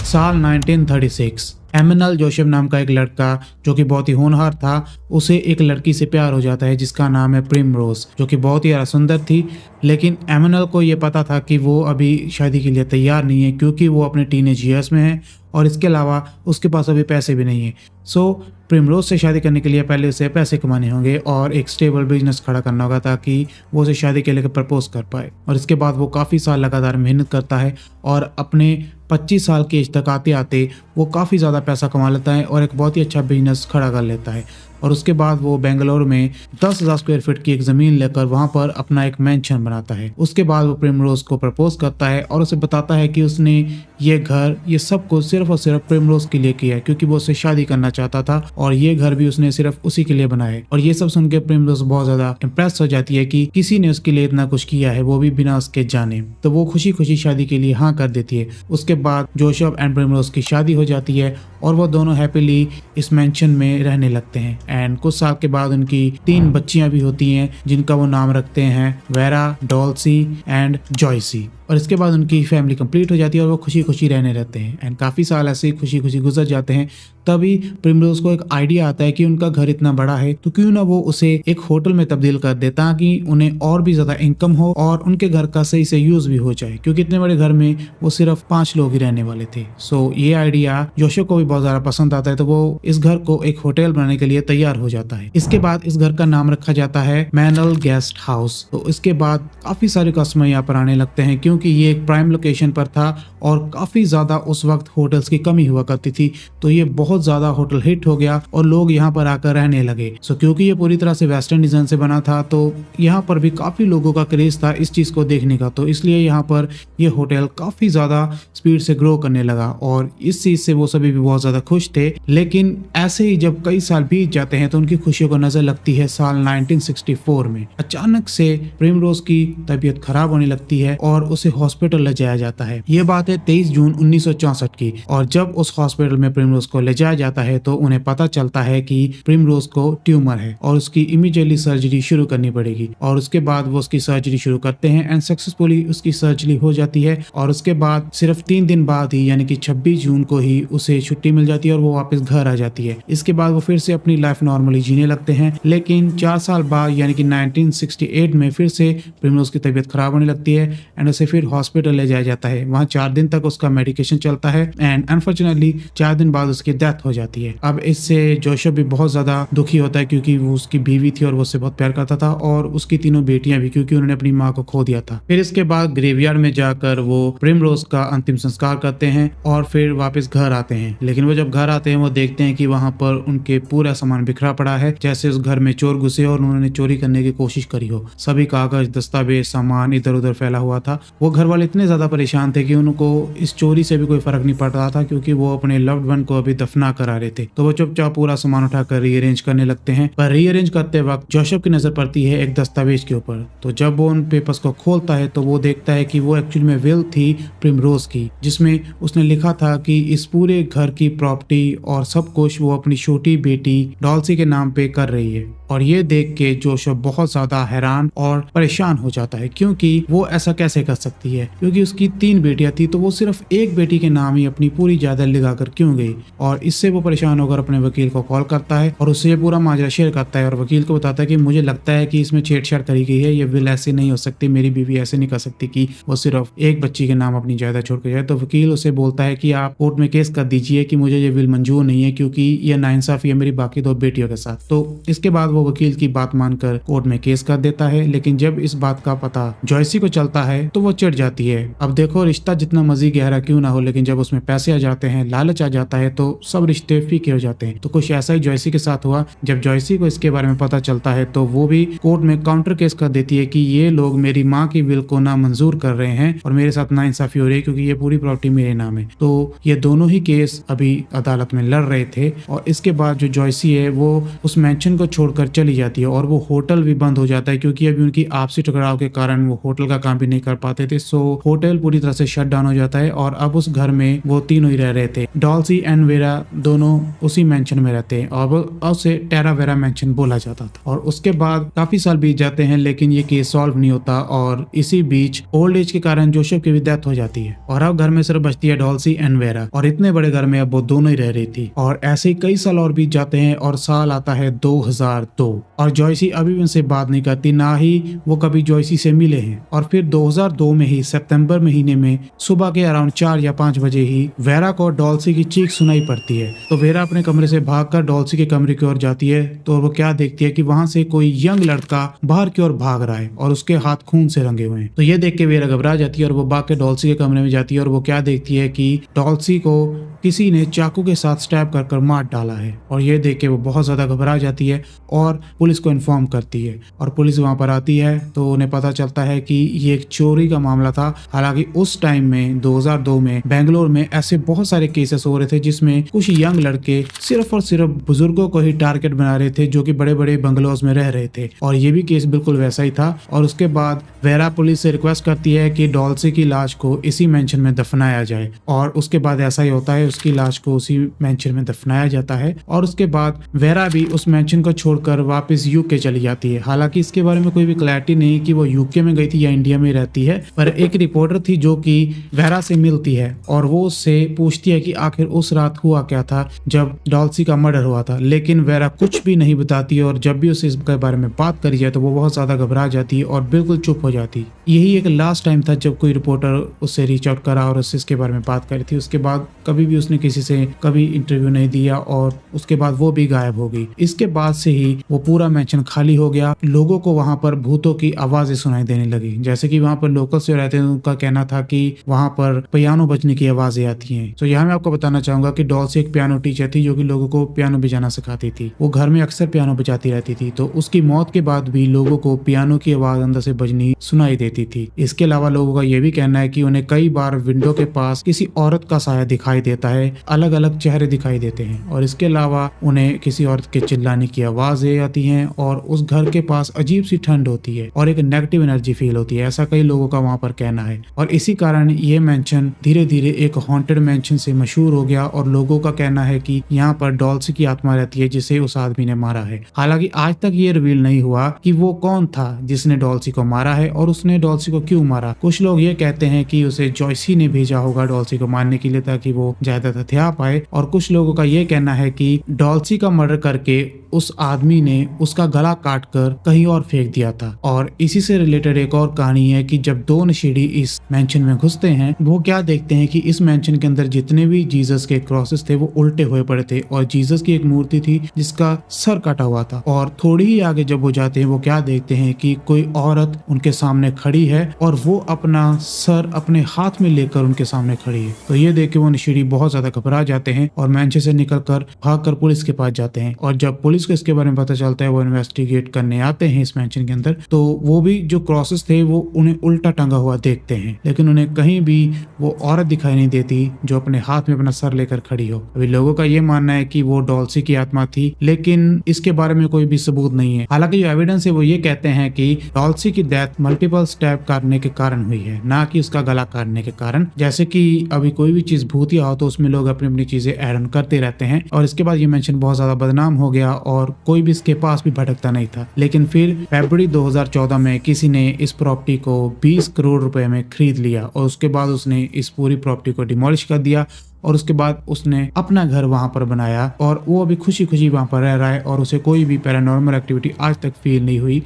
साल 1936 Emmanuel Joseph नाम का एक लड़का जो कि बहुत ही होनहार था, उसे एक लड़की से प्यार हो जाता है जिसका नाम है प्रिमरोज, जो कि बहुत ही सुंदर थी। लेकिन एमिनल को ये पता था कि वो अभी शादी के लिए तैयार नहीं है क्योंकि वो अपने टीनेज ईयर्स में है और इसके अलावा उसके पास अभी पैसे भी नहीं है। सो प्रिमरोज से शादी करने के लिए पहले उसे पैसे कमाने होंगे और एक स्टेबल बिजनेस खड़ा करना होगा ताकि वो उसे शादी के लिए प्रपोज कर पाए। और इसके बाद वो काफ़ी साल लगातार मेहनत करता है और अपने 25 साल की एज तक आते आते वो काफ़ी ज़्यादा पैसा कमा लेता है और एक बहुत ही अच्छा बिजनेस खड़ा कर लेता है। और उसके बाद वो बेंगलोर में 10,000 स्क्वायर फीट की एक ज़मीन लेकर वहाँ पर अपना एक मैंशन बनाता है। उसके बाद वो प्रिमरोज को प्रपोज करता है और उसे बताता है कि उसने ये घर ये सब कुछ सिर्फ और सिर्फ प्रिमरोज के लिए किया है क्योंकि वो उससे शादी करना चाहता था और ये घर भी उसने सिर्फ उसी के लिए बनाया है। और ये सब सुन के प्रिमरोज बहुत ज़्यादा इम्प्रेस हो जाती है कि किसी ने उसके लिए इतना कुछ किया है, वो भी बिना उसके जाने। तो वो खुशी खुशी शादी के लिए हाँ कर देती है। उसके बाद जोसेफ एंड प्रिमरोज की शादी हो जाती है और वो दोनों हैप्पीली इस मैंशन में रहने लगते हैं। एंड कुछ साल के बाद उनकी 3 बच्चियां भी होती हैं जिनका वो नाम रखते हैं वेरा, डॉल्सी एंड जॉयसी। और इसके बाद उनकी फैमिली कंप्लीट हो जाती है और वो खुशी खुशी रहने रहते हैं। एंड काफ़ी साल ऐसे खुशी खुशी गुजर जाते हैं। तभी प्रिमरोज को एक आइडिया आता है कि उनका घर इतना बड़ा है तो क्यों ना वो उसे एक होटल में तब्दील कर दे ताकि उन्हें और भी ज़्यादा इनकम हो और उनके घर का सही से यूज़ भी हो जाए क्योंकि इतने बड़े घर में वो सिर्फ 5 लोग ही रहने वाले थे। सो ये आइडिया जोशो को भी बहुत ज़्यादा पसंद आता है तो वो इस घर को एक होटल बनाने के लिए तैयार हो जाता है। इसके बाद इस घर का नाम रखा जाता है मैनल गेस्ट हाउस। तो इसके बाद काफ़ी सारे कस्टमर यहाँ पर आने लगते हैं क्योंकि ये एक प्राइम लोकेशन पर था और काफ़ी ज़्यादा उस वक्त होटल्स की कमी हुआ करती थी। तो ये बहुत ज़्यादा होटल हिट हो गया और लोग यहाँ पर आकर रहने लगे। सो क्योंकि ये पूरी तरह से वेस्टर्न डिज़ाइन से बना था तो यहाँ पर भी काफ़ी लोगों का क्रेज था इस चीज़ को देखने का। तो इसलिए यहाँ पर ये होटल काफ़ी ज़्यादा स्पीड से ग्रो करने लगा और इस चीज़ से वो सभी भी बहुत ज़्यादा खुश थे। लेकिन ऐसे ही जब कई साल बीत जाते हैं तो उनकी खुशियों को नजर लगती है साल 1964 में। अचानक से प्रिमरोज की तबीयत खराब होने लगती है और उसे हॉस्पिटल ले जाया जाता है। ये बात है 23 जून 1964 की। और जब उस हॉस्पिटल में प्रिमरोज को ले जाया जाता है तो उन्हें पता चलता है कि प्रिमरोज को ट्यूमर है और उसकी इमीडिएटली सर्जरी शुरू करनी पड़ेगी। और उसके बाद वो उसकी सर्जरी शुरू करते हैं एंड सक्सेसफुली उसकी सर्जरी हो जाती है। और उसके बाद सिर्फ 3 दिन बाद ही यानी कि 26 जून को ही उसे छुट्टी मिल जाती है और वो वापस घर आ जाती है। इसके बाद वो फिर से अपनी लाइफ नॉर्मली जीने लगते हैं। लेकिन 4 साल बाद यानी कि 1968 में फिर से प्रिमरोज की तबीयत खराब होने लगती है एंड उसे फिर हॉस्पिटल ले जाया जाता है। वहाँ 4 दिन तक उसका मेडिकेशन चलता है एंड अनफॉर्चुनेटली 4 दिन बाद उसकी डेथ हो जाती है। अब इससे जोसेफ भी बहुत ज्यादा दुखी होता है क्योंकि वो उसकी बीवी थी और वो उससे बहुत प्यार करता था और उसकी 3 बेटियां भी क्योंकि उन्होंने अपनी माँ को खो दिया था। फिर इसके बाद ग्रेवयार्ड में जाकर वो प्रिमरोज का अंतिम संस्कार करते हैं और फिर वापस घर आते हैं। लेकिन वो जब घर आते हैं वो देखते हैं कि वहाँ पर उनके पूरा सामान बिखरा पड़ा है, जैसे उस घर में चोर घुसे और उन्होंने चोरी करने की कोशिश करी हो। सभी कागज, दस्तावेज, सामान इधर उधर फैला हुआ था। वो घर वाले इतने ज्यादा परेशान थे कि उनको इस चोरी से भी कोई फर्क नहीं पड़ रहा था क्योंकि वो अपने लव्ड वन को अभी दफना करा रहे थे। तो वो चुपचाप पूरा सामान उठाकर रीअरेंज करने लगते हैं। पर रीअरेंज करते वक्त जोसेफ की नजर पड़ती है एक दस्तावेज के ऊपर। तो जब वो उन पेपर्स को खोलता है तो वो देखता है कि वो एक्चुअली में विल थी प्रिमरोज की, जिसमें उसने लिखा था कि इस पूरे घर की प्रॉपर्टी और सब कुछ वो अपनी छोटी बेटी डॉल्सी के नाम पे कर रही है। और ये देख के जोसेफ बहुत ज्यादा हैरान और परेशान हो जाता है क्योंकि वो ऐसा कैसे कर सकती है, क्योंकि उसकी 3 बेटियां थी तो वो सिर्फ एक बेटी के नाम ही अपनी पूरी जायदाद लिखाकर क्यों गई। और इससे वो परेशान होकर अपने वकील को कॉल करता है और उससे पूरा माजरा शेयर करता है और वकील को बताता है कि मुझे लगता है कि इसमें छेड़छाड़ करी गई है, ये विल ऐसे नहीं हो सकती, मेरी बीवी ऐसे नहीं कर सकती कि वो सिर्फ एक बच्ची के नाम अपनी जायदाद छोड़ के जाए। तो वकील उसे बोलता है कि आप कोर्ट में केस कर दीजिए कि मुझे ये विल मंजूर नहीं है क्योंकि ये नाइंसाफी है मेरी बाकी 2 बेटियों के साथ। तो इसके बाद वो वकील की बात मानकर कोर्ट में केस कर देता है। लेकिन जब इस बात का पता जॉयसी को चलता है तो वो चिढ़ जाती है। अब देखो रिश्ता जितना मर्जी गहरा क्यों ना हो, लेकिन जब उसमें पैसे आ जाते हैं, लालच आ जाता है तो सब रिश्ते फीके हो जाते हैं। तो कुछ ऐसा ही जॉयसी के साथ हुआ। जब जॉयसी को इसके बारे में पता चलता है तो वो भी कोर्ट में काउंटर केस कर देती है कि ये लोग मेरी माँ की विल को ना मंजूर कर रहे हैं और मेरे साथ नाइंसाफी हो रही है क्योंकि ये पूरी प्रॉपर्टी मेरे नाम है। तो ये दोनों ही केस अभी अदालत में लड़ रहे थे। और इसके बाद जो जॉयसी है वो उस मैंशन को छोड़कर चली जाती है और वो होटल भी बंद हो जाता है क्योंकि अभी उनकी आपसी टकराव के कारण वो होटल का काम भी नहीं कर पाते थे। सो होटल पूरी तरह से शट डाउन हो जाता है और अब उस घर में वो तीनों ही रह रहे थे। डॉल्सी एंड वेरा दोनों उसी मेंशन में रहते हैं और उसे टेरा वेरा मेंशन बोला जाता था। और उसके बाद काफी साल बीत जाते हैं लेकिन ये केस सॉल्व नहीं होता और इसी बीच ओल्ड एज के कारण जोसेफ की भी डेथ हो जाती है और अब घर में सिर्फ बचती है डॉल्सी एंड वेरा और इतने बड़े घर में अब वो दोनों ही रह रही थी। और ऐसे ही कई साल और बीत जाते हैं और साल आता है 2002 और जॉयसी अभी भी उनसे बात नहीं करती, ना ही वो कभी जॉयसी से मिले हैं। और फिर 2002 में ही सितंबर महीने में सुबह के अराउंड 4 या 5 बजे ही वेरा को डॉल्सी की चीख सुनाई पड़ती है। तो वेरा अपने कमरे से भागकर डॉल्सी के कमरे की ओर जाती है तो वो क्या देखती है कि वहां से कोई यंग लड़का बाहर की ओर भाग रहा है और उसके हाथ खून से रंगे हुए हैं। तो ये देख के वेरा घबरा जाती है और वो भाग के डॉल्सी के कमरे में जाती है और वो क्या देखती है कि डॉल्सी को किसी ने चाकू के साथ स्टैब कर मार डाला है। और ये देख के वो बहुत ज्यादा घबरा जाती है और पुलिस को इन्फॉर्म करती है और पुलिस वहां पर आती है तो उन्हें पता चलता है कि ये एक चोरी का मामला था। हालांकि उस टाइम में 2002 में बेंगलोर में ऐसे बहुत सारे केसेस हो रहे थे जिसमें कुछ यंग लड़के सिर्फ और सिर्फ बुजुर्गों को ही टारगेट बना रहे थे जो कि बड़े बड़े बंगलोज में रह रहे थे और ये भी केस बिल्कुल वैसा ही था। और उसके बाद वेरा पुलिस से रिक्वेस्ट करती है कि डॉल्सी की लाश को इसी मेंशन में दफनाया जाए और उसके बाद ऐसा ही होता है, उसकी लाश को उसी मेंशन में दफनाया जाता है। और उसके बाद वेरा भी उस मेंशन को छोड़कर वापस यूके चली जाती है। हालांकि इसके बारे में कोई भी क्लैरिटी नहीं कि वो यूके में गई थी या इंडिया में रहती है, पर एक रिपोर्टर थी जो कि वेरा से मिलती है और वो उससे पूछती है कि आखिर उस रात हुआ क्या था जब डॉल्सी का मर्डर हुआ था। लेकिन वेरा कुछ भी नहीं बताती और जब भी उसे इसके बारे में बात करी जाए तो वो बहुत ज्यादा घबरा जाती है और बिल्कुल चुप हो जाती। यही एक लास्ट टाइम था जब कोई रिपोर्टर उससे रीच आउट करा और उससे इसके बारे में बात करी थी। उसके बाद कभी भी उसने किसी से कभी इंटरव्यू नहीं दिया और उसके बाद वो भी गायब हो गई। इसके बाद से ही वो पूरा मेंशन खाली हो गया। लोगों को वहां पर भूतों की आवाजें सुनाई देने लगी। जैसे कि वहां पर लोकल्स जो रहते हैं उनका कहना था कि वहां पर पियानो बजने की आवाजें आती हैं। तो यहाँ मैं आपको बताना चाहूंगा कि डॉल्सी एक पियानो टीचर थी जो कि लोगों को पियानो बजाना सिखाती थी। वो घर में अक्सर पियानो बजाती रहती थी। तो उसकी मौत के बाद भी लोगों को पियानो की आवाज अंदर से बजनी सुनाई देती थी। इसके अलावा लोगों का यह भी कहना है कि उन्हें कई बार विंडो के पास किसी औरत का साया दिखाई देता है, अलग अलग चेहरे दिखाई देते हैं। और इसके अलावा उन्हें किसी औरत के चिल्लाने की आवाजें आती हैं और उस घर के पास अजीब सी ठंड होती है और एक नेगेटिव एनर्जी फील होती है। ऐसा कई लोगों का वहां पर कहना है और इसी कारण ये मेंशन धीरे धीरे एक हॉन्टेड मेंशन से मशहूर हो गया और लोगों का कहना है कि यहाँ पर डॉल्सी की आत्मा रहती है जिसे उस आदमी ने मारा है। हालांकि आज तक ये रिवील नहीं हुआ कि वो कौन था जिसने डॉल्सी को मारा है और उसने डॉल्सी को क्यों मारा। कुछ लोग ये कहते हैं कि उसे जॉयसी ने भेजा होगा डॉल्सी को मारने के लिए ताकि वो ज्यादा तथ्य आ पाए और कुछ लोगों का ये कहना है कि डॉल्सी का मर्डर करके उस आदमी ने उसका गला काटकर कहीं और फेंक दिया था। और इसी से रिलेटेड एक और कहानी है कि जब दो नशेड़ी इस मेंशन में घुसते हैं वो क्या देखते हैं कि इस मेंशन के अंदर जितने भी जीसस के क्रॉसेस थे वो उल्टे हुए पड़े थे और जीसस की एक मूर्ति थी जिसका सर कटा हुआ था। और थोड़ी ही आगे जब वो जाते हैं वो क्या देखते हैं कि कोई औरत उनके सामने खड़ी है और वो अपना सर अपने हाथ में लेकर उनके सामने खड़ी है। तो ये देख के वो नशेड़ी बहुत ज्यादा घबरा जाते हैं और मेंशन से निकलकर भागकर पुलिस के पास जाते हैं। और जब पुलिस को इसके बारे में पता चलता है वो इन्वेस्टिगेट करने आते हैं इस मेंशन के अंदर, तो वो भी जो क्रॉसेस थे वो उन्हें उल्टा टंगा हुआ देखते हैं, लेकिन उन्हें कहीं भी वो औरत दिखाई नहीं देती जो अपने हाथ में अपना सर लेकर खड़ी हो। अभी लोगों का ये मानना है कि वो डॉल्सी की आत्मा थी, लेकिन इसके बारे में कोई भी सबूत नहीं है। हालांकि जो एविडेंस है वो ये कहते हैं कि डॉल्सी की डेथ मल्टीपल स्टैब काटने के कारण हुई है, ना कि उसका गला काटने के कारण। जैसे कि अभी कोई भी चीज भूतिया हो तो उसमें लोग अपनी अपनी चीजें ऐड ऑन करते रहते हैं। और इसके बाद ये मेंशन बहुत ज्यादा बदनाम हो गया और कोई भी इसके पास भी भटकता नहीं था। लेकिन फिर फरवरी 2014 में किसी ने इस प्रॉपर्टी को 20 करोड़ रुपए में खरीद लिया और उसके बाद उसने इस पूरी प्रॉपर्टी को डिमोलिश कर दिया और उसके बाद उसने अपना घर वहां पर बनाया और वो अभी खुशी खुशी वहां पर रह रहा है और उसे कोई भी पैरानॉर्मल एक्टिविटी आज तक फील नहीं हुई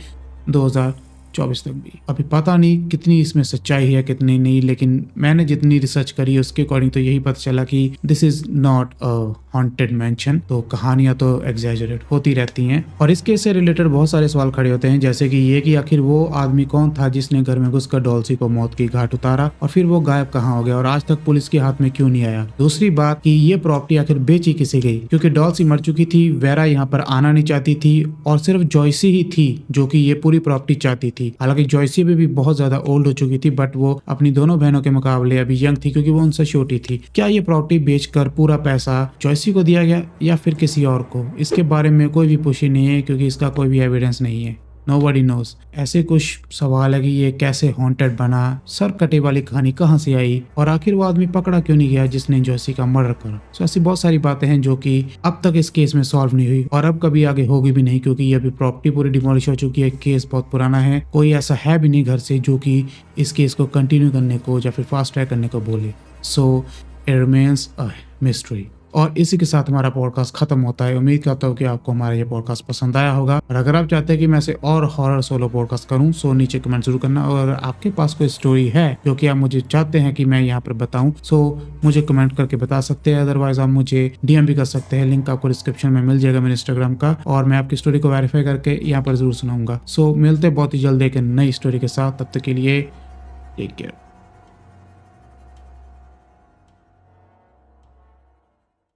2024 तक भी। अभी पता नहीं कितनी इसमें सच्चाई है कितनी नहीं, लेकिन मैंने जितनी रिसर्च करी उसके अकॉर्डिंग तो यही पता चला कि this is not a haunted mention. तो कहानियां तो एग्जैजरेट होती रहती हैं और इसके से रिलेटेड बहुत सारे सवाल खड़े होते हैं, जैसे कि ये कि आखिर वो आदमी कौन था जिसने घर में घुसकर डॉल्सी को मौत की घाट उतारा और फिर वो गायब कहाँ हो गया और आज तक पुलिस के हाथ में क्यों नहीं आया। दूसरी बात कि ये प्रॉपर्टी आखिर बेची किसी गई, क्योंकि डॉल्सी मर चुकी थी, वेरा यहाँ पर आना नहीं चाहती थी और सिर्फ जॉयसी ही थी जो कि ये पूरी प्रॉपर्टी चाहती थी। हालांकि जॉयसी भी बहुत ज्यादा ओल्ड हो चुकी थी, बट वो अपनी दोनों बहनों के मुकाबले अभी यंग थी क्योंकि वो उनसे छोटी थी। क्या ये प्रॉपर्टी बेचकर पूरा पैसा जॉयसी जोशी को दिया गया या फिर किसी और को, इसके बारे में कोई भी पुष्टि नहीं है क्योंकि इसका कोई भी एविडेंस नहीं है। Nobody knows। ऐसे कुछ सवाल है कि ये कैसे हॉन्टेड बना, सर कटे वाली कहानी कहाँ से आई, और आखिर वो आदमी पकड़ा क्यों नहीं गया जिसने जोशी का मर्डर करा। तो ऐसी बहुत सारी बातें हैं जो कि अब तक इस केस में सॉल्व नहीं हुई और अब कभी आगे होगी भी नहीं, क्योंकि ये अभी प्रॉपर्टी पूरी डिमोलिश हो चुकी है। केस बहुत पुराना है, कोई ऐसा है भी नहीं घर से जो कि इस केस को कंटिन्यू करने को या फिर फास्ट ट्रैक करने को बोले। So it remains a mystery. और इसी के साथ हमारा पॉडकास्ट खत्म होता है। उम्मीद करता हूँ कि आपको हमारा ये पॉडकास्ट पसंद आया होगा, और अगर आप चाहते हैं कि मैं ऐसे और हॉरर सोलो पॉडकास्ट करूँ सो नीचे कमेंट जरूर करना। और अगर आपके पास कोई स्टोरी है जो कि आप मुझे चाहते हैं कि मैं यहाँ पर बताऊं सो मुझे कमेंट करके बता सकते हैं। अदरवाइज आप मुझे डीएम भी कर सकते हैं, लिंक आपको डिस्क्रिप्शन में मिल जाएगा मेरे इंस्टाग्राम का, और मैं आपकी स्टोरी को वेरीफाई करके यहाँ पर जरूर सुनाऊंगा। सो मिलते बहुत ही जल्द एक नई स्टोरी के साथ, तब तक के लिए टेक केयर।